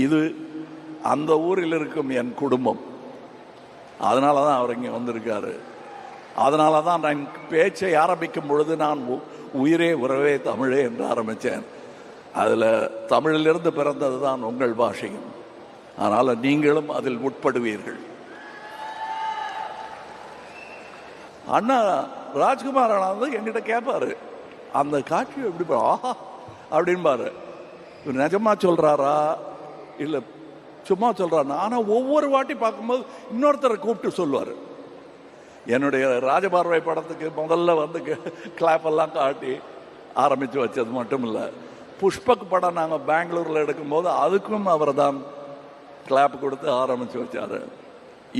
இது அந்த ஊரில் இருக்கும் என் குடும்பம். அதனால தான் அவர் இங்கே வந்திருக்காரு. அதனால தான் நான் பேச்சை ஆரம்பிக்கும் பொழுது நான் உயிரே உறவே தமிழே என்று ஆரம்பித்தேன். அதில் தமிழிலிருந்து பிறந்தது தான் உங்கள் பாஷையும். அதனால் நீங்களும் அதில் உட்படுவீர்கள். அண்ணா ராஜ்குமார் அண்ணா வந்து என்கிட்ட கேட்பாரு, அந்த காட்சி எப்படி ஆஹா அப்படின்பாரு. இவர் நிஜமா சொல்றாரா இல்லை சும்மா சொல்றாரு? ஆனால் ஒவ்வொரு வாட்டி பார்க்கும்போது இன்னொருத்தரை கூப்பிட்டு சொல்லுவார். என்னுடைய ராஜபார்வை படத்துக்கு முதல்ல வந்து கிளாப் எல்லாம் காட்டி ஆரம்பித்து வச்சது மட்டும் இல்லை, புஷ்பக் படம் நாங்கள் பெங்களூரில் எடுக்கும்போது அதுக்கும் அவர் தான் கிளாப் கொடுத்து ஆரம்பித்து வச்சார்.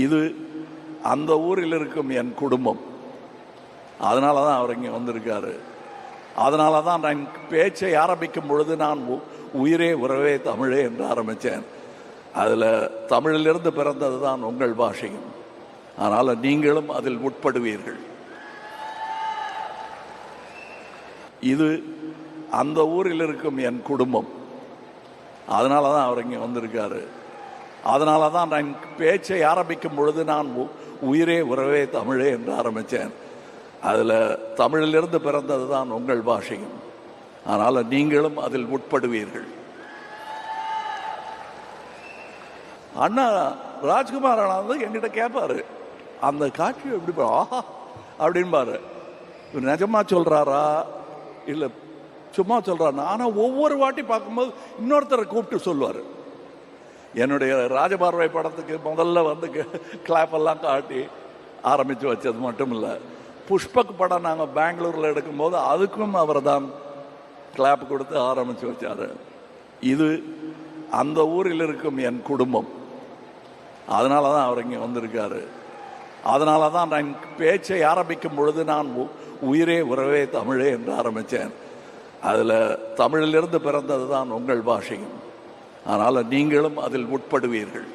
இது அந்த ஊரில் இருக்கும் என் குடும்பம். அதனால தான் அவர் இங்கே வந்திருக்காரு. அதனால தான் நான் பேச்சை ஆரம்பிக்கும் பொழுது நான் உயிரே உறவே தமிழே என்று ஆரம்பித்தேன். அதில் தமிழிலிருந்து பிறந்தது தான் உங்கள் பாஷையும். அதனால் நீங்களும் அதில் உட்படுவீர்கள். இது அந்த ஊரில் இருக்கும் என் குடும்பம். அதனால தான் அவர் இங்கே வந்திருக்காரு. அதனால தான் நான் பேச்சை ஆரம்பிக்கும் பொழுது நான் உயிரே உறவே தமிழே என்று ஆரம்பித்தேன். அதில் தமிழிலிருந்து பிறந்தது தான் உங்கள் பாஷையும். அதனால் நீங்களும் அதில் உட்படுவீர்கள். அண்ணா ராஜ்குமார் அண்ணா வந்து என்கிட்ட கேட்பாரு, அந்த காட்சி எப்படி ஆஹா அப்படின்பாரு. இவர் நிஜமா சொல்றாரா இல்லை சும்மா சொல்றாரு? ஆனால் ஒவ்வொரு வாட்டி பார்க்கும்போது இன்னொருத்தரை கூப்பிட்டு சொல்லுவார். என்னுடைய ராஜபார்வை படத்துக்கு முதல்ல வந்து கிளாப் எல்லாம் காட்டி ஆரம்பித்து வச்சது மட்டும் இல்லை, புஷ்பக் படம் நாங்கள் பெங்களூரில் எடுக்கும்போது அதுக்கும் அவர் தான் கிளாப் கொடுத்து ஆரம்பித்து வச்சார். இது அந்த ஊரில் இருக்கும் என் குடும்பம். அதனால தான் அவர் இங்கே வந்திருக்காரு. அதனால தான் நான் பேச்சை ஆரம்பிக்கும் பொழுது நான் உயிரே உறவே தமிழே என்று ஆரம்பித்தேன். அதில் தமிழிலிருந்து பிறந்தது தான் உங்கள் பாஷையும். அதனால் நீங்களும் அதில் உட்படுவீர்கள்.